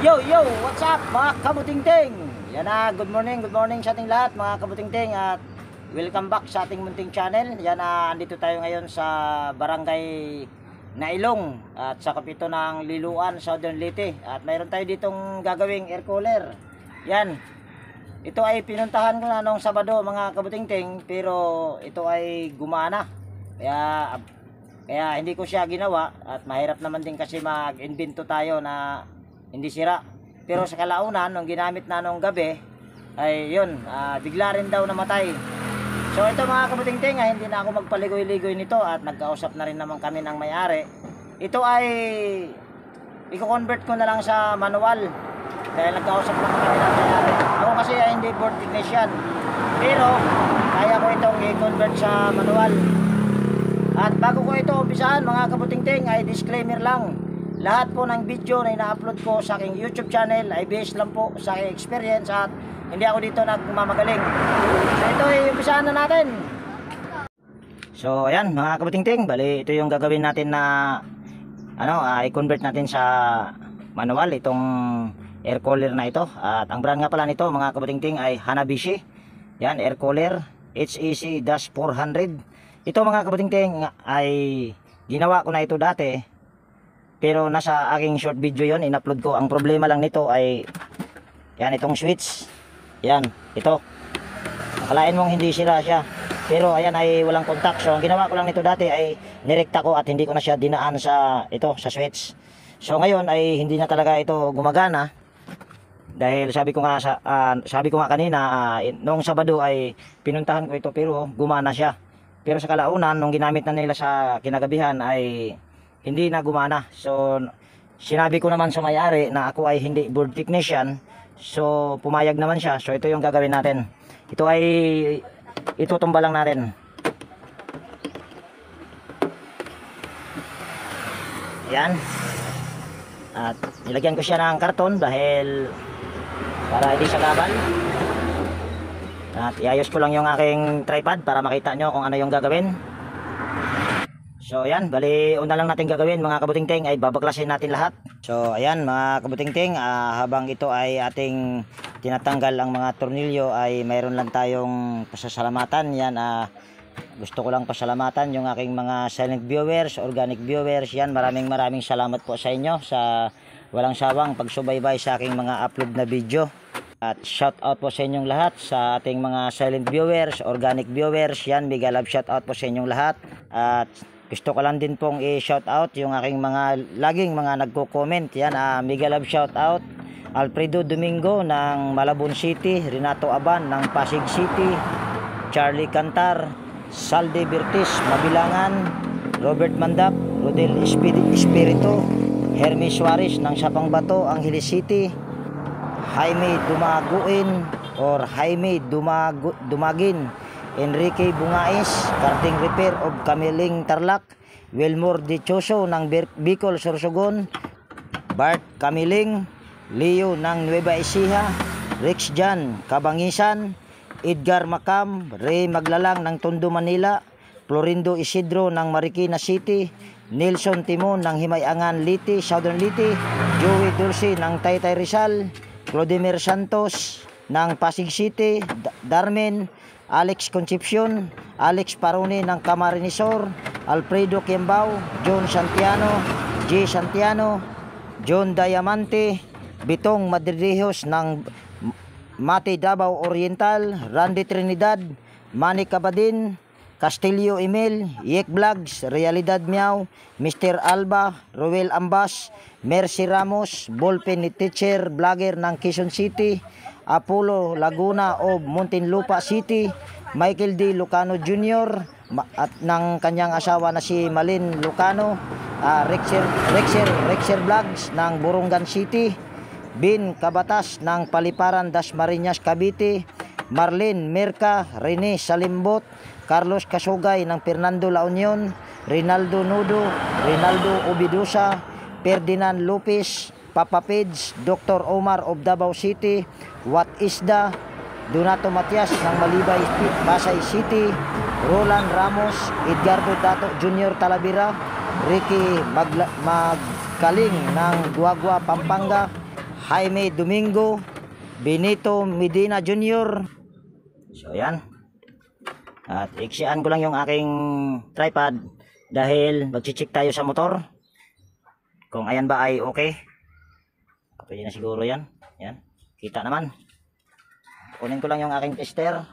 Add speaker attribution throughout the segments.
Speaker 1: Yo, yo, what's up mga kabutingting? Yan na, good morning sa ating lahat mga kabutingting. At welcome back sa ating munting channel. Yan na, andito tayo ngayon sa barangay Nailong at sa kapito ng Liluan, Southern Leyte. At mayroon tayo ditong gagawing air cooler. Yan, ito ay pinuntahan ko na noong Sabado mga kabutingting, pero ito ay gumana. Kaya hindi ko siya ginawa at mahirap naman din kasi mag-invento tayo na hindi sira. Pero sa kalaunan, nung ginamit na nung gabi, ay yun, bigla rin daw namatay. So ito mga kabutingting, hindi na ako magpaligoy-ligoy nito at nagkausap na rin naman kami ng may-ari. Ito ay i-convert ko na lang sa manual dahil nagkausap na kami ng may-ari. Ako kasi ay hindi board technician, pero kaya ko itong i-convert sa manual. At bago ko ito umpisahan mga kabutingting, ay disclaimer lang. Lahat po ng video na ina-upload ko sa aking YouTube channel ay based lang po sa aking experience at hindi ako dito nagmamagaling. So ito ay umpisahan na natin. So ayan mga kabutingting, bali ito yung gagawin natin na i-convert natin sa manual itong air cooler na ito. At ang brand nga pala nito mga kabutingting ay Hanabishi. Yan, air cooler HEC-400. Ito mga kabutingting ay ginawa ko na ito dati. Pero nasa aking short video yon, in-upload ko. Ang problema lang nito ay yan, itong switch. Yan, ito. Akalain mong hindi sira siya. Pero ayan ay walang contact. So ang ginawa ko lang nito dati ay nirekta ko at hindi ko na siya dinaan sa switch. So ngayon ay hindi na talaga ito gumagana. Dahil sabi ko nga kanina, noong Sabado ay pinuntahan ko ito pero gumana siya. Pero sa kalaunan, nung ginamit na nila sa kinagabihan ay hindi na gumana. So sinabi ko naman sa may-ari na ako ay hindi board technician. So pumayag naman siya. So ito yung gagawin natin. Ito ay itutumba lang natin. Yan. At nilagyan ko siya ng karton dahil para hindi siya gabal. At iayos ko lang yung aking tripod para makita nyo kung ano yung gagawin. So ayan, bali una lang natin gagawin mga kabutingting ay babaklasin natin lahat. So ayan mga kabutingting, habang ito ay ating tinatanggal ang mga tornilyo ay mayroon lang tayong pasasalamatan. Yan, gusto ko lang pasalamatan yung aking mga silent viewers, organic viewers. Yan, maraming salamat po sa inyo sa walang sawang pagsubaybay sa aking mga upload na video. At shout out po sa inyong lahat sa ating mga silent viewers, organic viewers. Yan, mega love shout out po sa inyong lahat. At gusto ko lang din pong i-shout out yung aking mga laging mga nagko-comment. Yan, mega love shout out Alfredo Domingo ng Malabon City, Renato Aban ng Pasig City, Charlie Cantar, Salde Bertis Mabilangan, Robert Mandap, Rodel Espirito, Hermes Suarez ng Sapang Bato, Angeles City, Jaime Dumaguin or Jaime Dumagin, Enrique Bungais, Karting Repair of Kamiling Tarlac, Wilmore Dichoso ng Bicol Sorsogon, Bart Kamiling, Leo ng Nueva Ecija, Rex Jan Kabangisan, Edgar Macam, Ray Maglalang ng Tondo Manila, Florindo Isidro ng Marikina City, Nelson Timon ng Himayangan Leyte, Southern Leyte, Joey Dulce ng Taytay Rizal, Clodemir Santos ng Pasig City, Darmen, Alex Concepcion, Alex Parone ng Camarinesor, Alfredo Kiembao, John Santiano, J. Santiano, John Diamante, Bitong Madridejos ng Mate Davao Oriental, Randy Trinidad, Manny Cabadin, Castillo Emil, Yek Vlogs, Realidad Miao, Mr. Alba, Roel Ambas, Mercy Ramos, Ballpen ni Teacher Vlogger ng Quezon City, Apollo Laguna of Muntinlupa City, Michael D. Lucano Jr. At ng kanyang asawa na si Malin Lucano, Rexer Vlogs ng Borongan City, Bin Kabatas ng Paliparan Dasmariñas Cavite, Marlene Merca, Rene Salimbot, Carlos Kasugay ng Fernando La Union, Rinaldo Nudo, Rinaldo Obidusa, Ferdinand Lopez, Papa Peds, Dr. Omar of Davao City, Wat Isda, Donato Matias ng Malibay, Pasay City, Roland Ramos, Edgardo Dato Jr. Talavera, Ricky Magkaling ng Guagua, Pampanga, Jaime Domingo Benito Medina Jr. So yan. At iksian ko lang yung aking tripod dahil magche-check tayo sa motor kung ayan ba ay okay. Pwede na siguro yan. Yan. Kita naman. Kunin ko lang yung aking tester.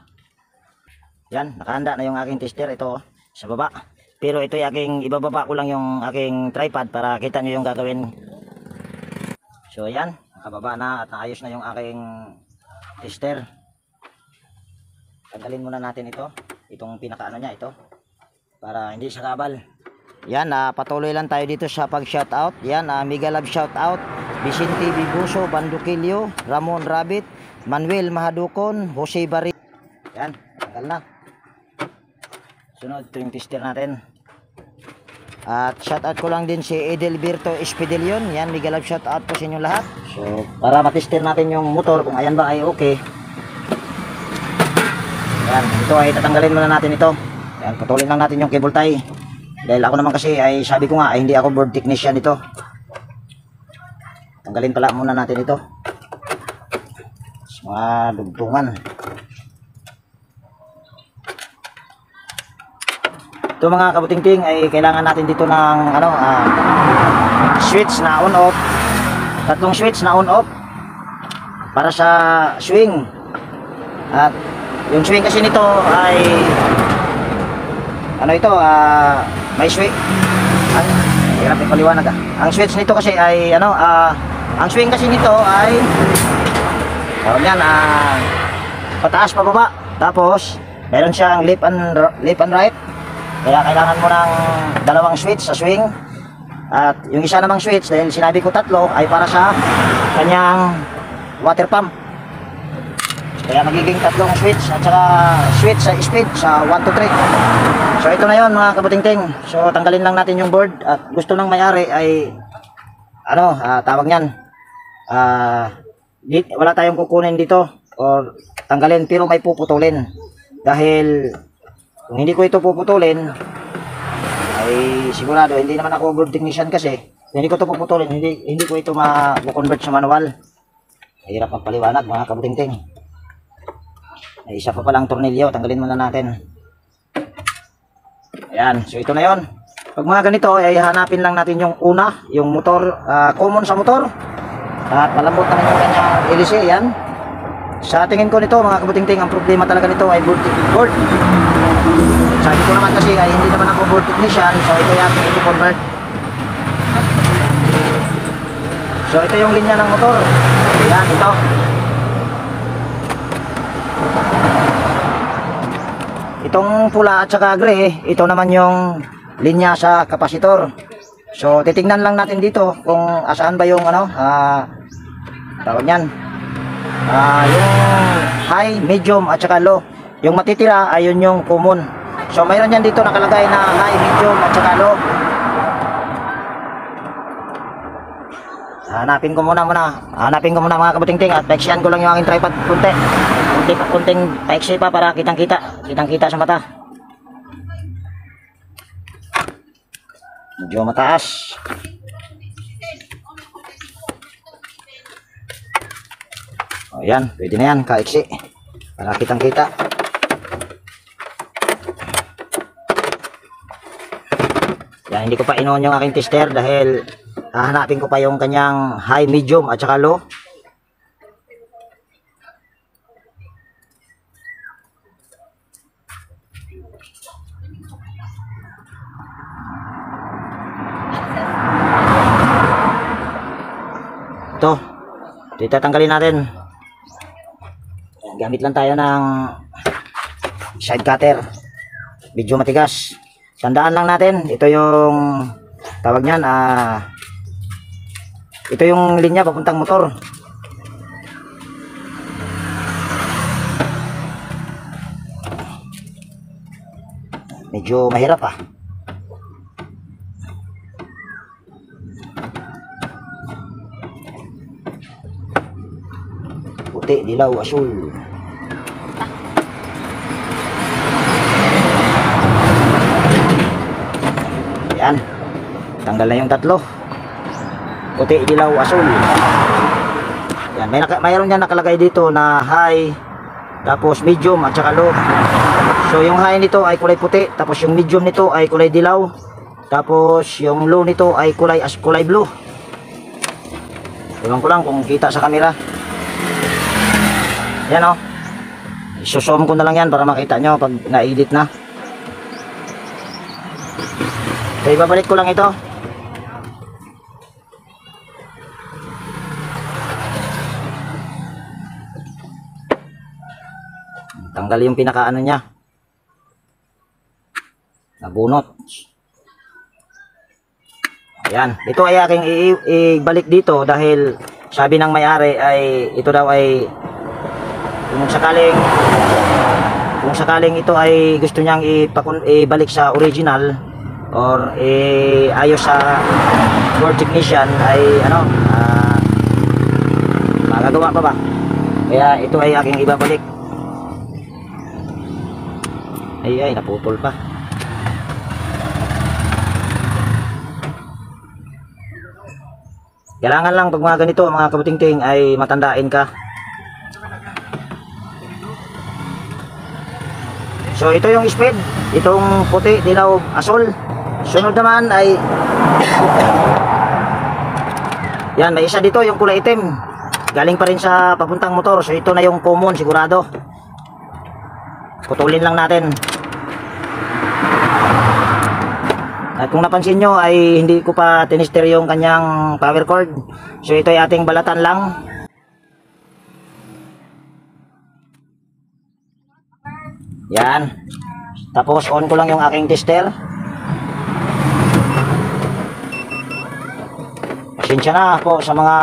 Speaker 1: Yan. Nakahanda na yung aking tester. Ito sa baba. Pero ito yung aking ibababa ko lang yung aking tripod para kita nyo yung gagawin. So yan. Nakababa na at naayos na yung aking tester. Tanggalin muna natin ito. Itong pinakaano niya ito. Para hindi siya kabal. Yan, patuloy lang tayo dito sa pag-shoutout. Yan, Mega Love shoutout. Vicente Bibuso, Banduquillo, Ramon Rabbit, Manuel Mahadukon, Jose Barri. Yan, tanggal na. Sunod, ito yung tester natin. At shoutout ko lang din si Edelberto Espidelion. Yan, Mega Love shoutout po sa inyo lahat. So, para matester natin yung motor kung ayan ba ay okay. Yan, ito ay tatanggalin muna natin ito. Yan, putulin lang natin yung cable tie. Dahil ako naman kasi ay sabi ko nga ay hindi ako board technician ito. Tanggalin pala muna natin ito. Mga dugtungan. Ito mga kabutingting ay kailangan natin dito ng ano, switch na on off. Tatlong switch na on off para sa swing. At yung swing kasi nito ay ano ito, may swing. Hirap ipaliwanag. Ang switch nito kasi ay ano, ang swing kasi nito ay yan, pataas pababa. Tapos meron siyang left and right. Kaya kailangan mo ng dalawang switch sa swing. At yung isa namang switch, dahil sinabi ko tatlo, ay para sa kanyang water pump. Kaya magiging tatlong switch at saka switch sa speed sa 1 to 3. So ito na yon mga kabutingting. So tanggalin lang natin yung board at gusto ng may-ari ay ano, tawag niyan. Wala tayong kukunin dito or tanggalin pero may puputulin. Dahil kung hindi ko ito puputulin ay sigurado hindi naman ako board technician kasi hindi ko ito puputulin, hindi ko ito ma-convert sa manual. Hirap magpaliwanag mga kabutingting. Ay, isa pa palang tornilyo, tanggalin muna natin. Ayan, so ito na yon. Pag mga ganito ay hanapin lang natin yung una, yung motor, common sa motor. At malambot naman yung kanyang LC, yan. Sa tingin ko nito mga kabutingting, ang problema talaga nito ay board. Sabi ko naman kasi ay hindi naman ako board technician, so ito yung ating i-convert. So ito yung linya ng motor. Ayan, ito. Itong pula at saka gray, ito naman yung linya sa kapasitor. So titingnan lang natin dito kung asaan ba yung ano, tawag niyan. Yung high, medium at saka low. Yung matitira ay yun yung common. So mayroon yan dito nakalagay na high, medium at saka low. Hanapin ko muna mga kabutingting at paiksian ko lang yung aking tripod kunting paiksi pa para kitang-kita sa mata. Medyo mataas. O yan, pwede na yan, kaiksi para kitang-kita. Yan, hindi ko pa inon yung aking tester dahil hahanapin ko pa yung kanyang high, medium at saka low. Ito itatanggalin natin. Gamit lang tayo ng side cutter, medyo matigas. Tandaan lang natin, ito yung tawag niyan, ito yung linya papuntang motor. Medyo mahirap puti, dilaw, asul. Yan, tanggal na yung tatlo. Puti, dilaw, asul. Yan, mayroon yan nakalagay dito na high, tapos medium at saka low. So yung high nito ay kulay puti, tapos yung medium nito ay kulay dilaw, tapos yung low nito ay kulay blue. Ewan ko lang kung kita sa camera. Yan o. Isusum ko na lang yan para makita nyo pag na-edit na. So ibabalik ko lang ito. Tanggal yung pinakaano niya. Nabunot. Ayan. Ito ay aking ibalik dito dahil sabi ng may-ari ay ito daw ay kung sakaling ito ay gusto niyang ibalik sa original or ayos sa board technician ay ano, magagawa pa ba? Kaya ito ay aking ibabalik. Ay, naputol pa. Kailangan lang pag mga ganito mga kabutingting ay matandain ka. So ito yung speed, itong puti, dilaw, asul. Sunod naman ay yan, may isa dito yung kulay itim. Galing pa rin sa papuntang motor. So ito na yung common sigurado. Putulin lang natin. At kung napansin nyo ay hindi ko pa tinister yung kanyang power cord. So ito ay ating balatan lang. Yan. Tapos on ko lang yung aking tester. Pasensya na po sa mga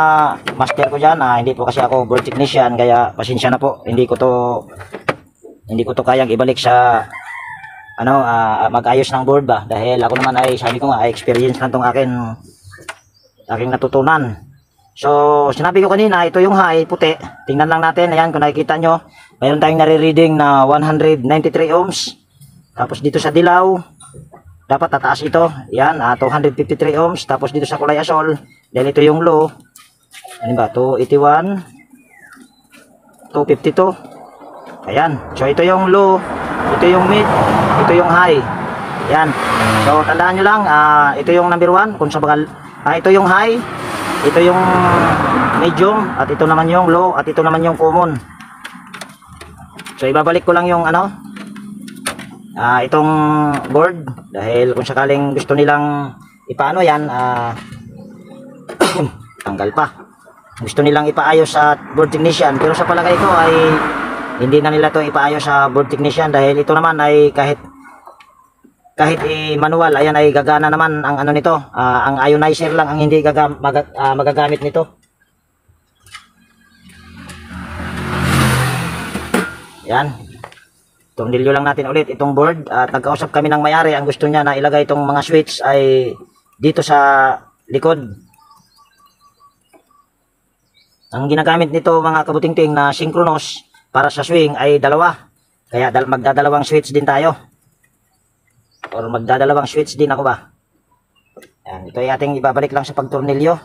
Speaker 1: master ko dyan. Hindi po kasi ako board technician. Kaya pasensya na po. Hindi ko to kayang ibalik sa ano, mag-ayos ng board ba, dahil ako naman ay sabi ko nga ay experience lang tong aking natutunan. So sinabi ko kanina, ito yung high puti, tingnan lang natin. Ayan, kung nakikita nyo, mayroon tayong nare-reading na 193 ohms. Tapos dito sa dilaw dapat tataas ito, yan, 253 ohms. Tapos dito sa kulay asol, dahil ito yung low, ano ba, 281, 252. Ayan, so ito yung low, ito yung mid, ito yung high. Yan. So tandaan nyo lang, ito yung number 1 kung sa bagal, ito yung high, ito yung medium, at ito naman yung low, at ito naman yung common. So ibabalik ko lang yung ano, itong board, dahil kung sakaling gusto nilang ipaano yan, tanggal pa, gusto nilang ipaayos sa board technician, pero sa palagay ko ay hindi na nila to ipaayos sa board technician, dahil ito naman ay kahit manual, ayan, ay gagana naman ang ano nito, ang ionizer lang ang hindi magagamit nito. Yan, tornilyo lang natin ulit itong board. At nagkausap kami ng may-ari, ang gusto niya na ilagay itong mga switch ay dito sa likod. Ang ginagamit nito mga kabutingting na synchronous para sa swing ay dalawa, kaya magdadalawang switch din tayo, or magdadalawang switch din ako ba. Yan, ito ay ating ibabalik lang sa pagtornilyo.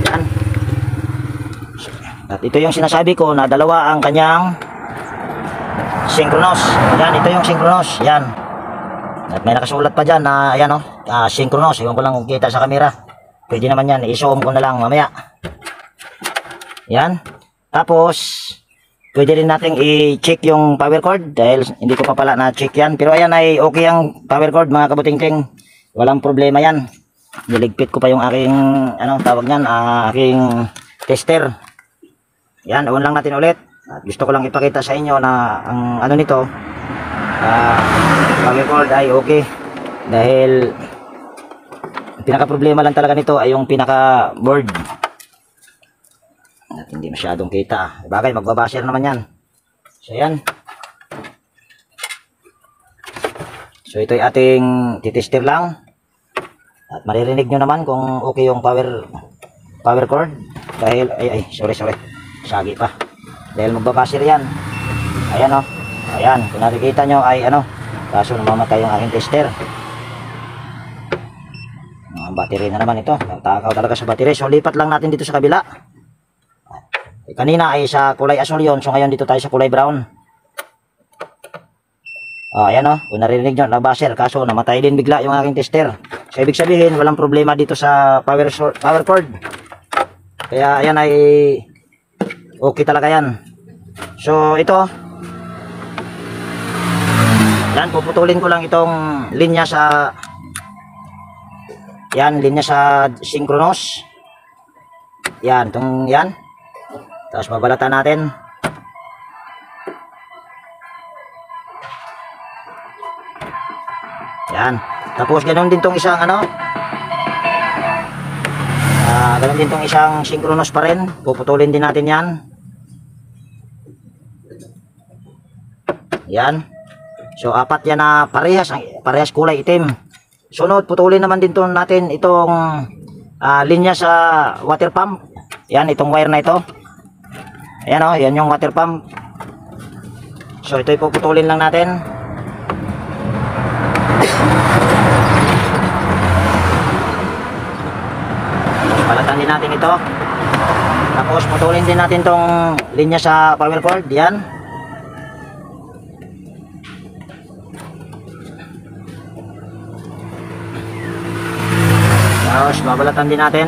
Speaker 1: Yan. At ito yung sinasabi ko na dalawa ang kanyang synchronous. Yan, ito yung synchronous. Yan. At may nakasulat pa dyan na ayan, synchronous. Iwan ko lang kung kita sa camera. Pwede naman yan, i-zoom ko na lang mamaya. Yan. Tapos pwede rin natin i-check yung power cord, dahil hindi ko pa pala na-check yan. Pero ayan, ay okay ang power cord mga kabutingting. Walang problema yan. Niligpit ko pa yung aking tawag nyan, aking tester. Yan, on lang natin ulit. At gusto ko lang ipakita sa inyo na ang ano nito, power cord ay okay, dahil pinaka problema lang talaga nito ay yung pinaka board, at hindi masyadong kita. Bagay, magbabasher naman yan. So yan, so ito ay ating titester lang, at maririnig nyo naman kung okay yung power cord, dahil sorry sagi pa, dahil magbabasher yan. Ayan ayan, kung nakikita nyo ay kaso namamatay yung aking tester. Ang battery na naman ito. Takaw talaga sa battery. So lipat lang natin dito sa kabila. Kanina ay sa kulay asul yon. So ngayon dito tayo sa kulay brown. Ayan o. Kung narinig nyo, nag-buzzer. Kaso namatay din bigla yung aking tester. So ibig sabihin, walang problema dito sa power cord. Kaya ayan ay okay talaga yan. So ito. Yan, puputulin ko lang itong linya sa linya sa synchronous. Yan, itong yan. Tapos babalatan natin. Yan. Tapos ganoon din tong isang ganoon din tong isang synchronous pa rin. Puputulin din natin yan. Yan. So apat yan na parehas kulay itim. Sunod, putulin naman din to natin itong linya sa water pump. Yan, itong wire na ito. Ayan o, yan yung water pump. So ito ipuputulin lang natin. Balatan din natin ito. Tapos putulin din natin tong linya sa power cord. Yan. Tapos babalatan din natin.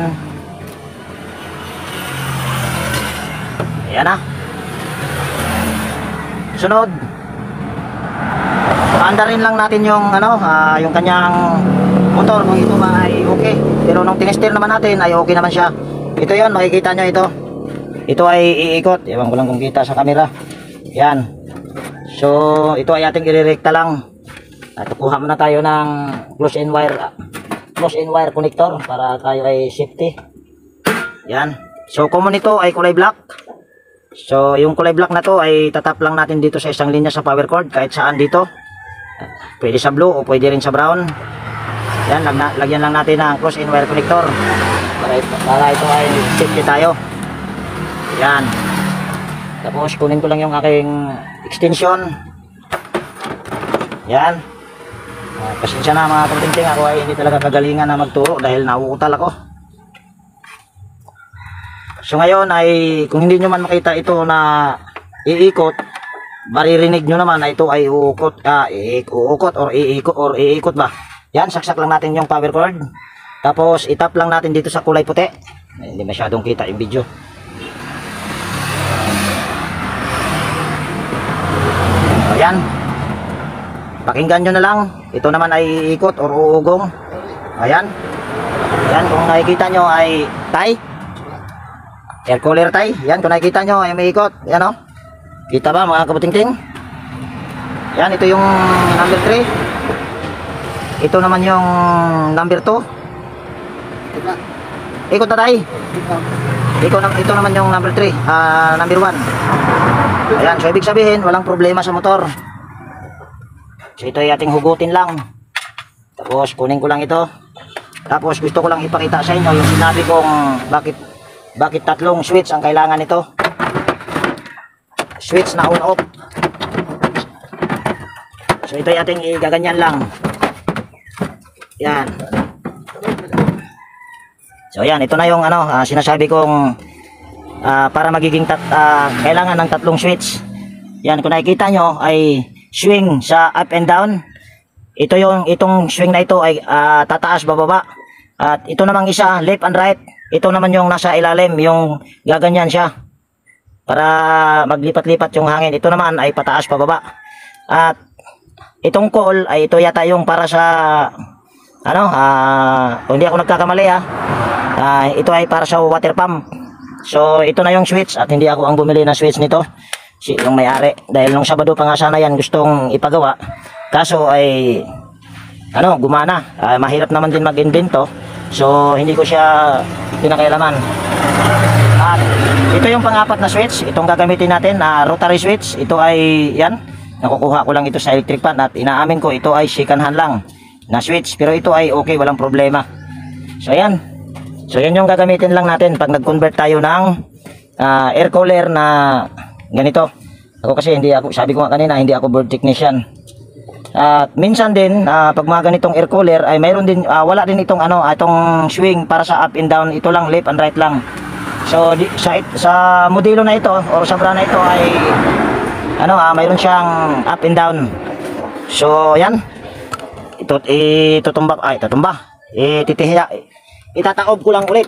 Speaker 1: Ayan na. Sunod, paandarin lang natin yung yung kanyang motor kung ito ba ay okay. Pero nung tinestir naman natin ay okay naman siya. Ito yon, makikita nyo ito. Ito ay iikot. Ewan ko lang kung kita sa camera. Yan. So ito ay ating irirekta lang. At kuha muna tayo ng close-in wire connector para tayo ay safety. Yan. So common ito ay kulay black. So yung kulay black na to ay tatap lang natin dito sa isang linya sa power cord kahit saan dito. Pwede sa blue o pwede rin sa brown. Yan, lagyan lang natin ng close-in wire connector para ito ay safety tayo. Yan. Tapos kunin ko lang yung aking extension. Yan. Pasensya na mga kabutingting, ako ay hindi talaga kagalingan na magturo dahil nauutal ako. So ngayon ay kung hindi nyo man makita ito na iikot, maririnig nyo naman na ito ay uukot or iikot ba. Yan, saksak lang natin yung power cord. Tapos itap lang natin dito sa kulay puti. Hindi masyadong kita yung video. Ayan. Pakinggan nyo na lang. Ito naman ay iikot or uugong. Ayan. Ayan, kung nakikita nyo ay tie. Air cooler tie. Yan, kung nakikita nyo ay may ikot. Yan o. Kita ba mga kabutingting? Yan, ito yung number 3. Ito naman yung number 2. Ikot na tayo. Ito naman yung number 3. Number 1. Ayan, so ibig sabihin walang problema sa motor. So ito ay ating hugutin lang. Tapos kunin ko lang ito. Tapos gusto ko lang ipakita sa inyo yung sinabi kong bakit tatlong switch ang kailangan nito. Switch na on off. So ito ay ating igaganyan lang. Yan. So yan, ito na yung sinasabi kong para magiging kailangan ng tatlong switch. Yan, kung nakikita nyo ay swing sa up and down. Itong swing na ito ay tataas bababa. At ito namang isa left and right. Ito naman yung nasa ilalim, yung gaganyan siya para maglipat-lipat yung hangin. Ito naman ay pataas pababa. At itong coil ay ito yata yung para sa kung hindi ako nagkakamali ito ay para sa water pump. So ito na yung switch at hindi ako ang bumili ng switch nito, yung may-ari, dahil nung Sabado pa nga sana yan gustong ipagawa, kaso ay gumana. Mahirap naman din mag-invento, so hindi ko siya pinakailaman. At ito yung pang-apat na switch, itong gagamitin natin na rotary switch. Ito ay yan, nakukuha ko lang ito sa electric pan at inaamin ko ito ay second hand lang na switch, pero ito ay okay, walang problema. So ayan, so yan yung gagamitin lang natin pag nag-convert tayo ng air cooler na ganito. Ako kasi sabi ko nga kanina, hindi ako board technician. At minsan din pag mga ganitong air cooler ay mayroon din wala din itong itong swing para sa up and down, ito lang left and right lang. So sa modelo na ito or sa brand na ito ay mayroon siyang up and down. So yan, itutumba, ititihiya, itataob ko lang ulit.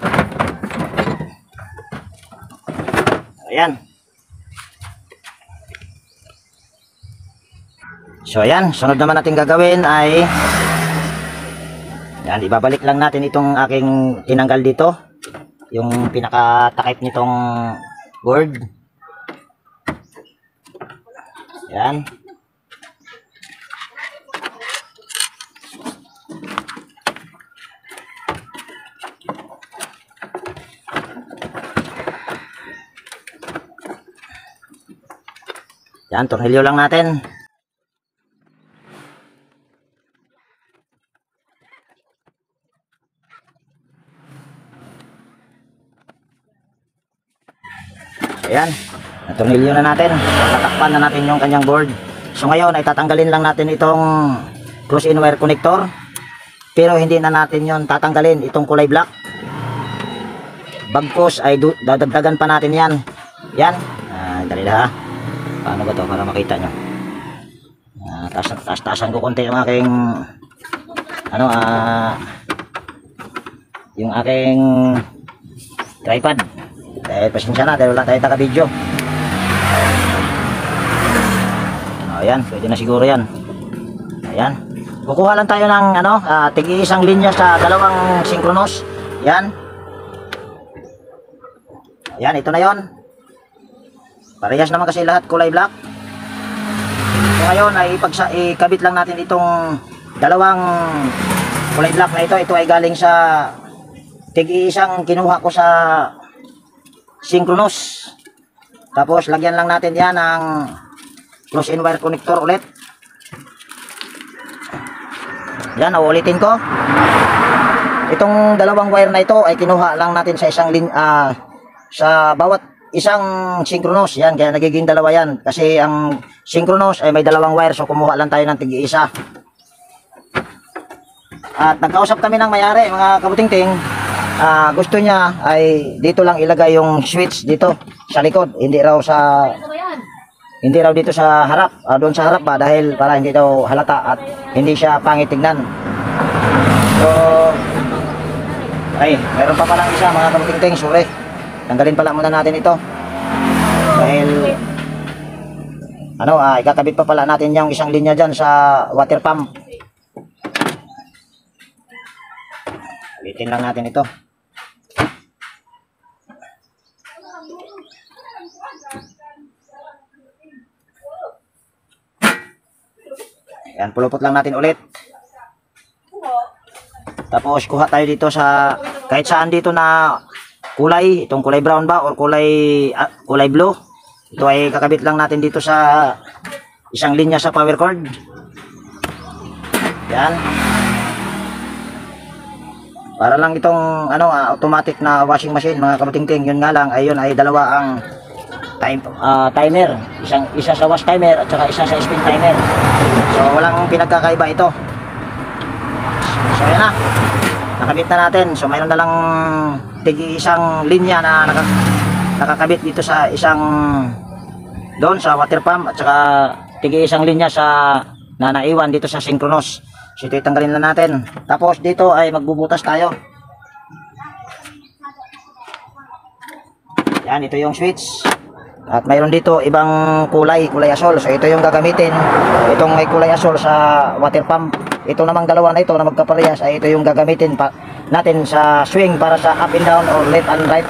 Speaker 1: Ayan. So ayan, sunod naman natin gagawin ay yan, ibabalik lang natin itong aking tinanggal dito, yung pinakatakip nitong board. Yan. Yan, tornilyo lang natin. Ayan, tornilyo na natin. Tatakpan na natin yung kanyang board. So ngayon ay tatanggalin lang natin itong cross-in wire connector. Pero hindi na natin yon tatanggalin, itong kulay black. Bagkos ay dadagdagan pa natin yan. Yan, dali na ha. Paano ba to para makita nyo? Taas-taasan ko konti yung aking yung aking tripod. Dahil pasensya na dahil wala tayo taka-video. Ayan, pwede na siguro yan. Ayan, kukuha lang tayo ng tig-isang linya sa dalawang synchronous. Yan. Ayan, ito na yon. Parehas naman kasi lahat kulay black. So ngayon ay ikabit lang natin itong dalawang kulay black na ito. Ito ay galing sa tig-iisang kinuha ko sa synchronous. Tapos lagyan lang natin yan ng cross-in wire connector ulit. Yan, uulitin ko. Itong dalawang wire na ito ay kinuha lang natin sa isang sa bawat isang synchronous. Yan, kaya nagiging dalawa yan. Kasi ang synchronous ay may dalawang wire. So kumuha lang tayo ng tig-isa. At nagkausap kami ng may-ari, mga kabutingting. Gusto niya ay dito lang ilagay yung switch dito sa likod. Hindi raw dito sa harap. Doon sa harap ba, dahil para hindi daw halata at hindi siya pangit tignan. So ay, meron pa palang isa, mga kabutingting. Sorry, tanggalin pala muna natin ito dahil ikakabit pa pala natin yung isang linya dyan sa water pump. Ulitin lang natin ito. Yan, pulupot lang natin ulit. Tapos kuha tayo dito sa kahit saan dito na kulay, itong kulay brown ba or kulay blue. Ito ay kakabit lang natin dito sa isang linya sa power cord. Yan. Para lang itong automatic na washing machine, mga kabutingting. Yun nga lang, ayun ay dalawa ang timer. Isa sa wash timer at saka isa sa spin timer. So walang pinagkakaiba ito. So yan na. Nakabit na natin. So mayroon na lang isang linya na nakakabit dito sa isang doon sa water pump at saka isang linya sa naiwan dito sa synchronous. So ito itanggalin na natin. Tapos dito ay magbubutas tayo. Yan, ito yung switch. At mayroon dito ibang kulay asol. So ito yung gagamitin. Itong may kulay asol sa water pump. Ito namang dalawa na ito na magkaparehas ay ito yung gagamitin natin sa swing para sa up and down or left and right.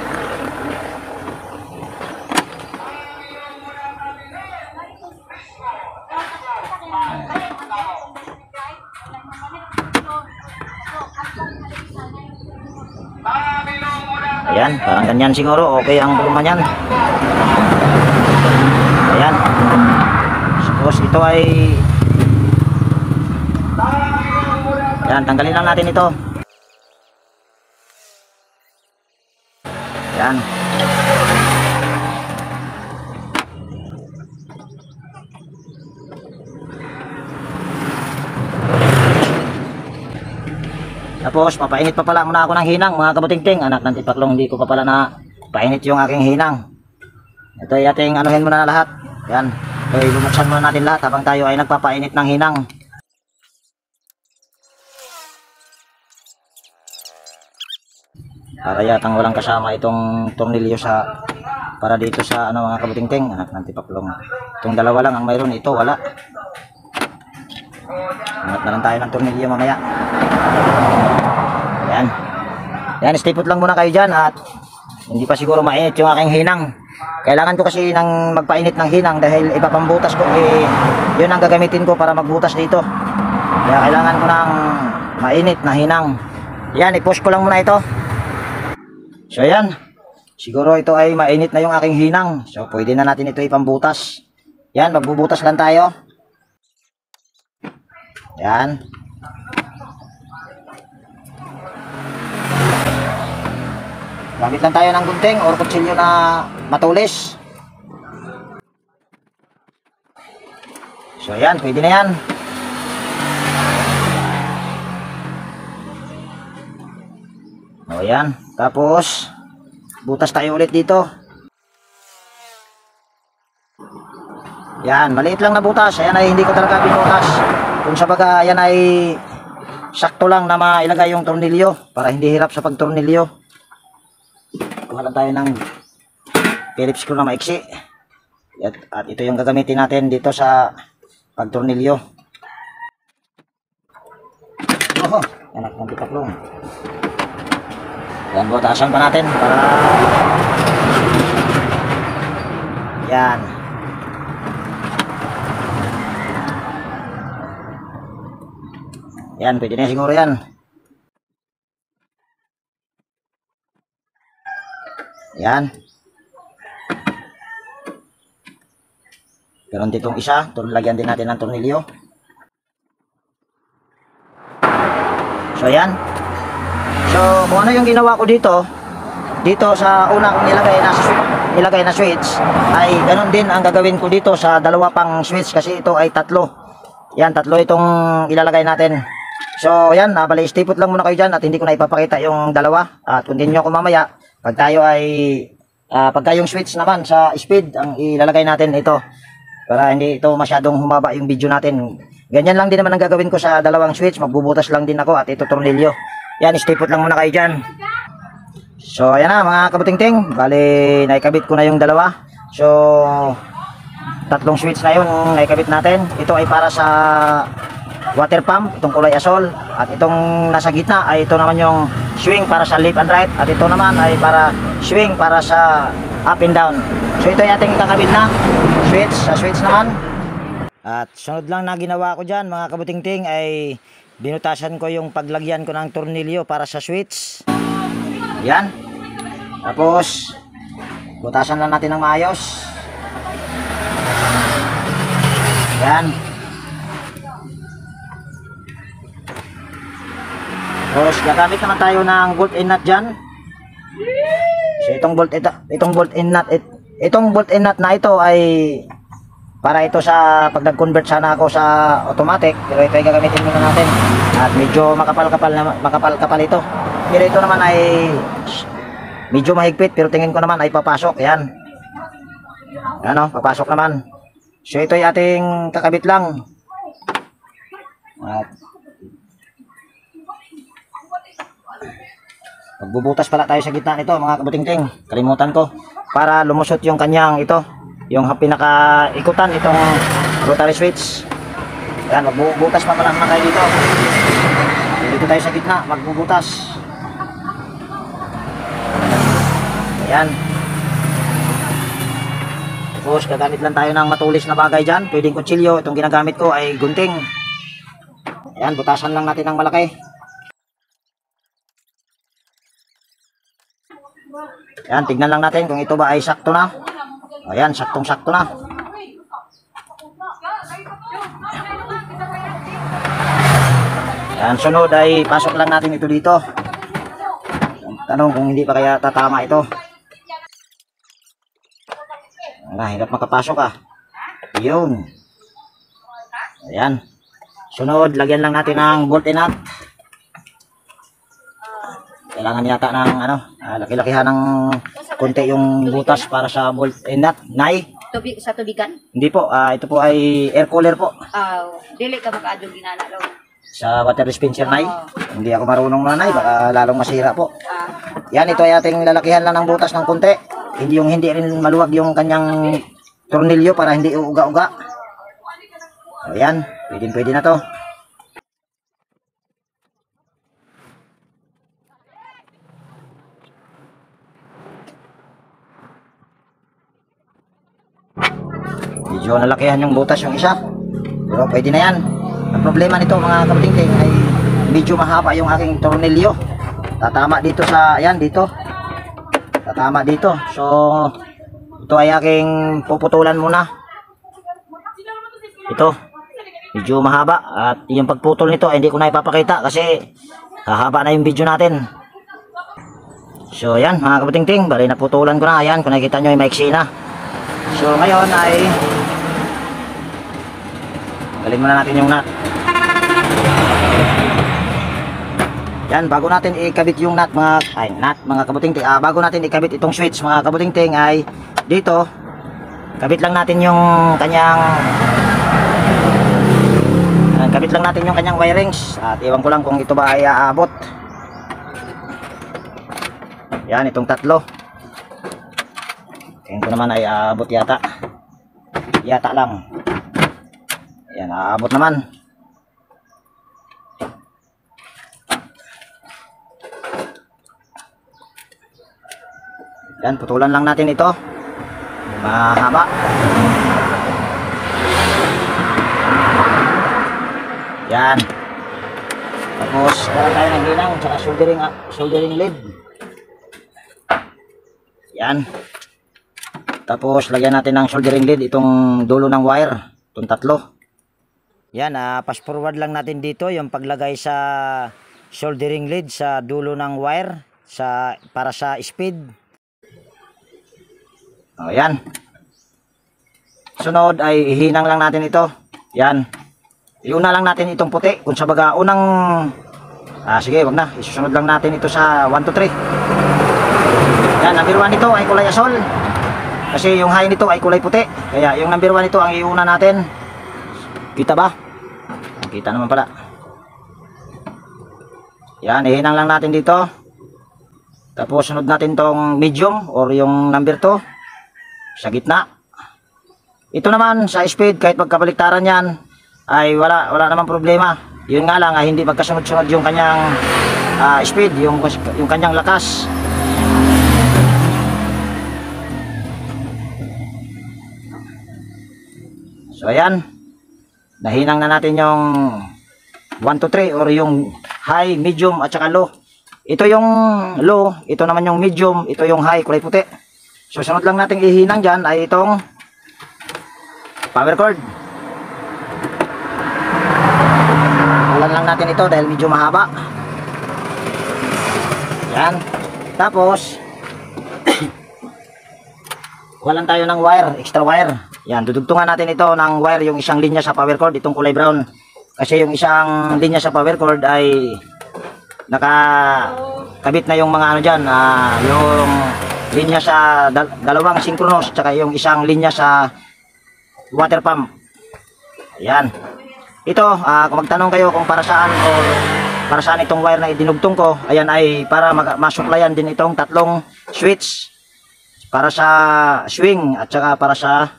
Speaker 1: Ayan, parang ganyan siguro. Okay ang volume niyan. Ayan. Suppose ito ay yan, tanggalin lang natin ito. Yan. Tapos papainit pa pala muna ako ng hinang mga kabutingting. Anak ng tipaklong, hindi ko pa pala na painit yung aking hinang. Ito ay ating anuhin muna na lahat. Yan. So ibubuksan muna natin lahat habang tayo ay nagpapainit ng hinang. Para yatang walang kasama itong tornilyo sa para dito sa ano mga kabutingting. Anak ng tipaklong. Itong dalawa lang ang mayroon, ito wala. Hanap na lang tayo ng tornilyo mamaya. Yan. Yan, stay put lang muna kayo dyan at hindi pa siguro mainit yung aking hinang. Kailangan ko kasi ng magpainit ng hinang dahil ipapambutas ko. Yun ang gagamitin ko para magbutas dito. Kaya kailangan ko ng mainit na hinang. Yan, i-push ko lang muna ito. So yan. Siguro ito ay mainit na yung aking hinang. So pwede na natin ito ipambutas. Yan, magbubutas lang tayo. Yan. Gamit lang tayo ng gunting or kutsilyo na matulis. So yan, pwede na yan. O yan. Tapos butas tayo ulit dito. Yan, maliit lang na butas. Ayan ay hindi ko talaga binutas. Kung sa baga, ayan ay sakto lang na mailagay yung tornilyo para hindi hirap sa pagtornilyo. Kuha lang tayo ng Phillips screw na maiksi. At ito yung gagamitin natin dito sa pagtornilyo. Oh, anak ng tipaklong. Yan, butasan pa natin para yan. Yan, pwede na siguro yan. Yan. Pero ditong isa, lagyan din natin ng tornilyo. So yan. So kung ano yung ginawa ko dito sa una kong nilagay na switch, ay ganun din ang gagawin ko dito sa dalawa pang switch kasi ito ay tatlo. Yan, tatlo itong ilalagay natin. So yan, bali stay put lang muna kayo dyan at hindi ko na ipapakita yung dalawa. At continue ko mamaya. Pag tayo ay pagka yung switch naman sa speed ang ilalagay natin ito para hindi ito masyadong humaba yung video natin. Ganyan lang din naman ang gagawin ko sa dalawang switch. Magbubutas lang din ako at ito tornilyo. Yan, stay put lang muna kayo dyan. So ayan na mga kabutingting, bali naikabit ko na yung dalawa. So tatlong switch na yun naikabit natin. Ito ay para sa water pump, itong kulay asol, at itong nasa gitna ay ito naman yung swing para sa left and right, at ito naman ay para swing para sa up and down. So ito yung ating kakabit na switch. Sa switch naman, at sunod lang na ginawa ko dyan mga kabutingting ay binutasan ko yung paglagyan ko ng tornilyo para sa switch. Yan. Tapos butasan lang natin ng maayos. Yan. Tapos gagamit naman tayo ng bolt and nut dyan. So itong bolt and nut na ito ay para ito sa pag nag-convert sana ako sa automatic, pero ito ay gagamitin muna natin. At medyo makapal-kapal ito. Pero ito naman ay medyo mahigpit, pero tingin ko naman ay papasok. Yan. Ano, papasok naman. So ito ay ating kakabit lang. At magbubutas pala tayo sa gitna nito mga kabutingting. Kalimutan ko. Para lumusot yung kanyang ito. Yung pinaka-ikutan itong rotary switch. Ayan, magbubutas pa pala tayo dito. Dito tayo sa gitna, magbubutas. Ayan. Tapos gagamit lang tayo ng matulis na bagay dyan. Pwedeng kutsilyo. Itong ginagamit ko ay gunting. Ayan, butasan lang natin ng malaki. Ayan, tignan lang natin kung ito ba ay sakto na. Ayan, saktong-sakto na. Ayan, sunod ay pasok lang natin ito dito. Tanong kung hindi pa kaya tatama ito. Hirap makapasok ah. Yun. Ayan. Sunod, lagyan lang natin ng bolt and nut. Kailangan yata ng ano, laki-lakihan ng konti yung butas para sa bolt nut. Nay?
Speaker 2: Sa tubigan?
Speaker 1: Hindi po, ito po ay air cooler po.
Speaker 2: Dili ka makaadyo ginana daw.
Speaker 1: Sa water dispenser, Nay. Hindi ako marunong na, Nay, baka lalong masira po.
Speaker 2: Ah,
Speaker 1: Yan, ito ay ating lalakihan lang ng butas ng konti. Hindi rin maluwag yung kanyang tornilyo para hindi uga-uga. Ayan, pwede na to. Medyo nalakihan yung butas yung isa. Pero pwede na yan. Ang problema nito mga kabutingting ay medyo mahaba yung aking tornilyo. Tatama dito sa, ayan dito. Tatama dito. So, ito ay aking puputulan muna. Ito. Medyo mahaba. At yung pagputol nito ay hindi ko na ipapakita kasi hahaba na yung video natin. So, ayan mga kabutingting. Bali naputulan ko na. Ayan, kung nakikita nyo ay maiksi na. So, ngayon ay galing muna natin yung nut. Yan, bago natin ikabit yung nut mga kabutingting, bago natin ikabit itong switch mga kabutingting ay dito, kabit lang natin yung kanyang wirings at iwan ko lang kung ito ba ay aabot. Yan, itong tatlo. Tingin ko naman ay aabot yata lang. Yan, aabot naman. Yan, putulan lang natin ito. Mahaba. Yan. Tapos, meron tayo ng ginang tsaka soldering lead. Yan. Tapos, lagyan natin ng soldering lead itong dulo ng wire. Itong tatlo. Yan, pass forward lang natin dito yung paglagay sa soldering lead sa dulo ng wire para sa speed. O, yan. Sunod ay ihinang lang natin ito. Yan. Iuna lang natin itong puti. Kung sa baga unang sige, wag na. Isusunod lang natin ito sa 1, 2, 3. Yan, number 1 nito ay kulay asol. Kasi yung high nito ay kulay puti. Kaya yung number 1 nito ang iuna natin. Kita ba? Kita naman pala. Yan, ihinang lang natin dito. Tapos sunod natin tong medium or yung number 2 sa gitna. Ito naman sa speed, kahit magkabaliktaran yan ay wala namang problema. Yun nga lang ay hindi magkasunod-sunod yung kanyang speed, yung kanyang lakas. So ayan, nahinang na natin yung 1, 2, 3 or yung high, medium at saka low. Ito yung low, ito naman yung medium, ito yung high, kulay puti. So sunod lang natin ihinang dyan ay itong power cord. Ulan lang natin ito dahil medyo mahaba. Yan. Tapos walan tayo ng wire, extra wire. Yan, dudugtungan natin ito ng wire, yung isang linya sa power cord, itong kulay brown. Kasi yung isang linya sa power cord ay nakakabit na yung mga ano dyan, yung linya sa dalawang synchronous, tsaka yung isang linya sa water pump. Ayan. Ito, kung magtanong kayo kung para saan o para saan itong wire na idinugtong ko, ayan ay para masuplayan din itong tatlong switch. Para sa swing at saka para sa